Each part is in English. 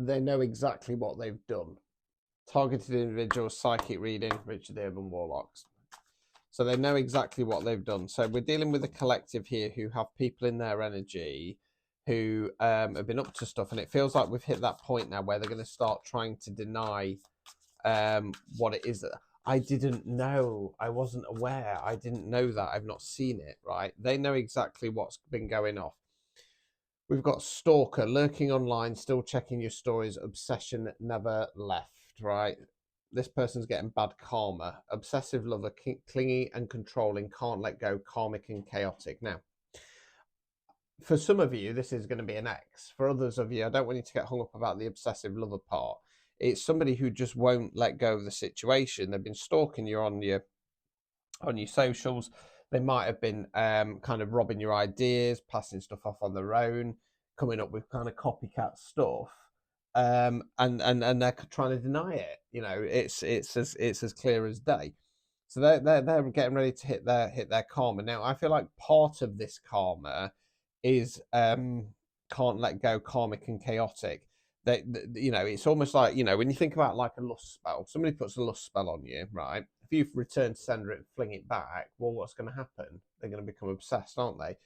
they know exactly what they've done. Targeted individuals, psychic reading, Richard the Urban Warlocks. So they know exactly what they've done. So we're dealing with a collective here who have people in their energy who have been up to stuff, and it feels like we've hit that point now where they're going to start trying to deny what it is that I didn't know. I wasn't aware. I didn't know that. I've not seen it, right? They know exactly what's been going off. We've got stalker, lurking online, still checking your stories, obsession never left, right? This person's getting bad karma. Obsessive lover, clingy and controlling, can't let go, karmic and chaotic. Now, for some of you, this is going to be an X. For others of you, I don't want you to get hung up about the obsessive lover part. It's somebody who just won't let go of the situation. They've been stalking you on your socials. They might have been kind of robbing your ideas, passing stuff off on their own, coming up with kind of copycat stuff, and they're trying to deny it. You know, it's as clear as day. So they're getting ready to hit their karma. Now, I feel like part of this karma is can't let go, karmic and chaotic. You know, it's almost like, you know, when you think about like a lust spell, somebody puts a lust spell on you, right? If you return to sender it and fling it back, well, what's going to happen? They're going to become obsessed, aren't they?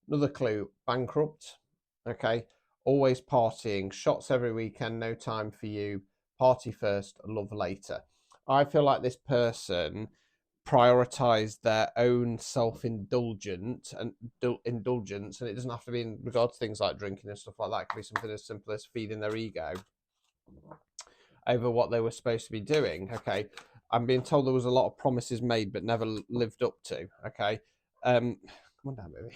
Another clue: bankrupt. Okay, always partying, shots every weekend, no time for you. Party first, love later. I feel like this person prioritize their own self-indulgence and indulgence, and it doesn't have to be in regard to things like drinking and stuff like that. It could be something as simple as feeding their ego over what they were supposed to be doing. Okay, I'm being told there was a lot of promises made but never lived up to. Okay, come on down, baby.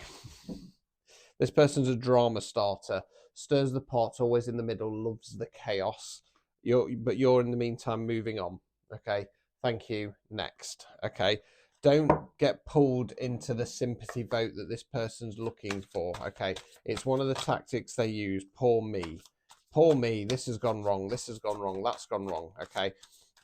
This person's a drama starter, stirs the pot, always in the middle, loves the chaos. But you're in the meantime moving on. Okay, thank you. Next. Okay, don't get pulled into the sympathy vote that this person's looking for. Okay, it's one of the tactics they use. Poor me. Poor me. This has gone wrong. This has gone wrong. That's gone wrong. Okay,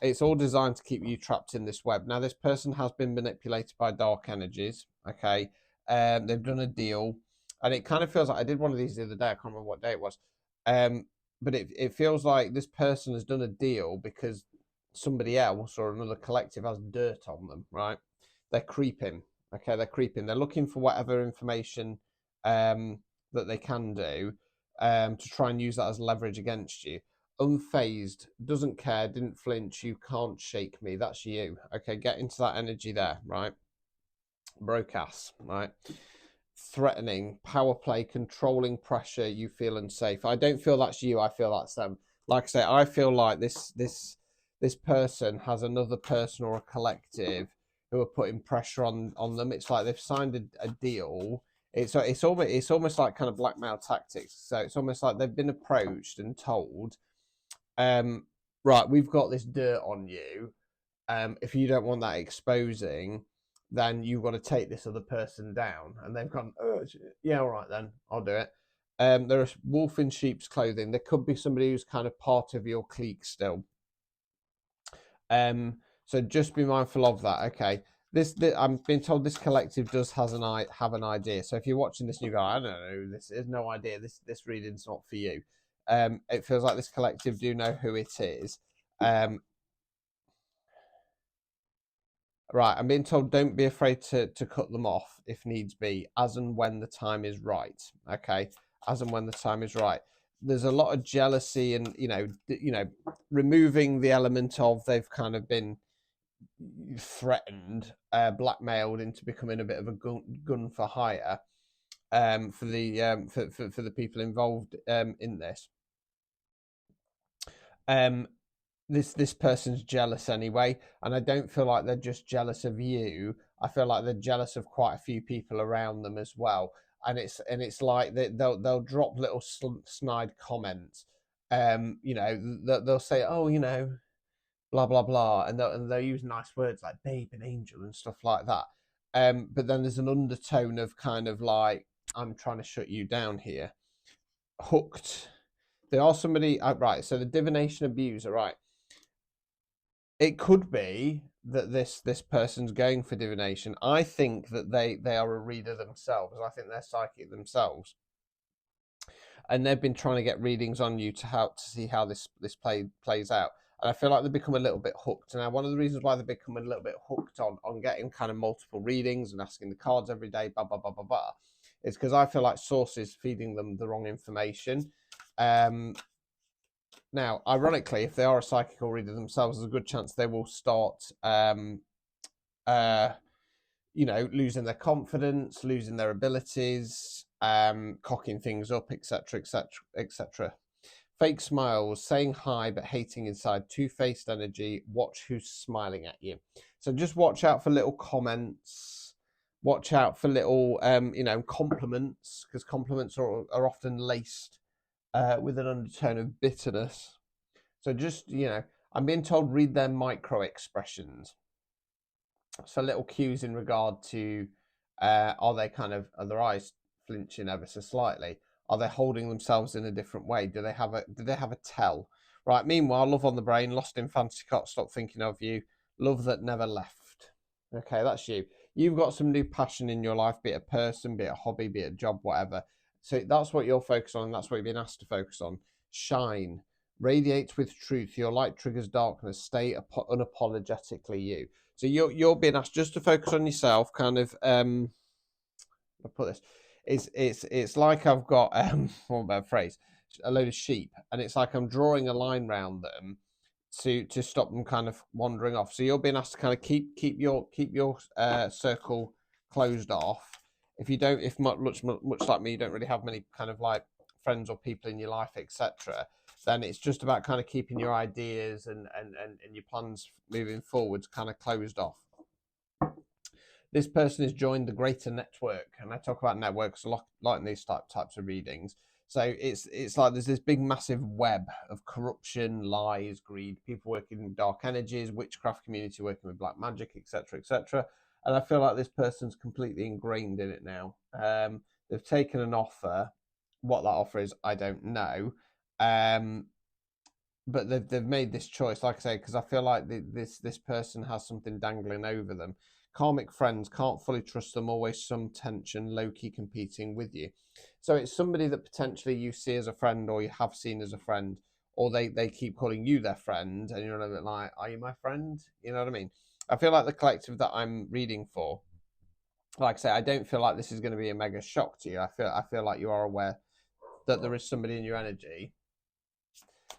it's all designed to keep you trapped in this web. Now, this person has been manipulated by dark energies. Okay, they've done a deal, and it kind of feels like I did one of these the other day. I can't remember what day it was, but it feels like this person has done a deal because somebody else or another collective has dirt on them. Right? They're creeping. Okay, they're creeping. They're looking for whatever information that they can do to try and use that as leverage against you. Unfazed, doesn't care, didn't flinch. You can't shake me. That's you. Okay, get into that energy there, right? Broke ass, right? Threatening, power play, controlling pressure. You feel unsafe. I don't feel that's you. I feel that's them. Like I say, I feel like this person has another person or a collective who are putting pressure on them. It's like they've signed a deal. It's almost like kind of blackmail tactics. So it's almost like they've been approached and told, right, we've got this dirt on you. If you don't want that exposing, then you've got to take this other person down. And they've gone, oh, yeah, all right, then I'll do it. There are wolf in sheep's clothing. There could be somebody who's kind of part of your clique still. So just be mindful of that. Okay. This I'm being told this collective does have an idea. So if you're watching this and you go, I don't know, this is no idea. This reading's not for you. It feels like this collective do know who it is. Right, I'm being told don't be afraid to cut them off if needs be, as and when the time is right. Okay, as and when the time is right. There's a lot of jealousy, and removing the element of they've kind of been threatened, blackmailed into becoming a bit of a gun for hire for the people involved in this. This person's jealous anyway, and I don't feel like they're just jealous of you. I feel like they're jealous of quite a few people around them as well. And it's like they'll drop little snide comments. They'll say, oh, blah blah blah, and they'll use nice words like babe and angel and stuff like that. But then there's an undertone of kind of like, I'm trying to shut you down here. Hooked. They are somebody, right? So the divination abuser, right? It could be that this person's going for divination. I think that they are a reader themselves. I think they're psychic themselves. and they've been trying to get readings on you to see how this plays out. And I feel like they've become a little bit hooked. Now, one of the reasons why they've become a little bit hooked on getting kind of multiple readings and asking the cards every day, blah, blah, blah, blah, blah, is because I feel like Source is feeding them the wrong information. Now, ironically, if they are a psychical reader themselves, there's a good chance they will start, losing their confidence, losing their abilities, cocking things up, etc., etc., etc. Fake smiles, saying hi but hating inside, two-faced energy. Watch who's smiling at you. So just watch out for little comments. Watch out for little, compliments, because compliments are often laced with an undertone of bitterness. So just, I'm being told read their micro expressions. So little cues in regard to, are their eyes flinching ever so slightly? Are they holding themselves in a different way? Do they have a tell? Right. Meanwhile, love on the brain, lost in fantasy, can't stop thinking of you. Love that never left. Okay, that's you. You've got some new passion in your life, be it a person, be it a hobby, be it a job, whatever. So that's what you're focused on, and that's what you've been asked to focus on. Shine. Radiate with truth. Your light triggers darkness. Stay unapologetically you. So you're being asked just to focus on yourself, kind of I'll put this. It's like I've got what about a phrase? A load of sheep, and it's like I'm drawing a line round them to stop them kind of wandering off. So you're being asked to kind of keep your circle closed off. If you don't, if much like me, you don't really have many kind of like friends or people in your life, etc., then it's just about kind of keeping your ideas and your plans moving forwards kind of closed off. This person has joined the greater network, and I talk about networks a lot in these types of readings. So it's like there's this big massive web of corruption, lies, greed, people working in dark energies, witchcraft community working with black magic, etc., etc. And I feel like this person's completely ingrained in it now. They've taken an offer. What that offer is, I don't know. But they've made this choice, like I say, because I feel like this person has something dangling over them. Karmic friends, can't fully trust them, always some tension, low-key competing with you. So it's somebody that potentially you see as a friend, or you have seen as a friend, or they keep calling you their friend, and you're a bit like, are you my friend? You know what I mean? I feel like the collective that I'm reading for, like I say, I don't feel like this is going to be a mega shock to you. I feel like you are aware that there is somebody in your energy.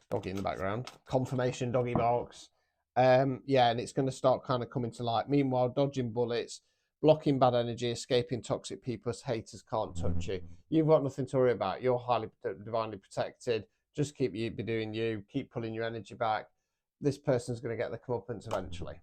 Doggy in the background. Confirmation, doggy barks. Yeah, and it's going to start kind of coming to light. Meanwhile, dodging bullets, blocking bad energy, escaping toxic people, haters can't touch you. You've got nothing to worry about. You're highly divinely protected. Just keep be doing you. Keep pulling your energy back. This person's going to get the comeuppance eventually.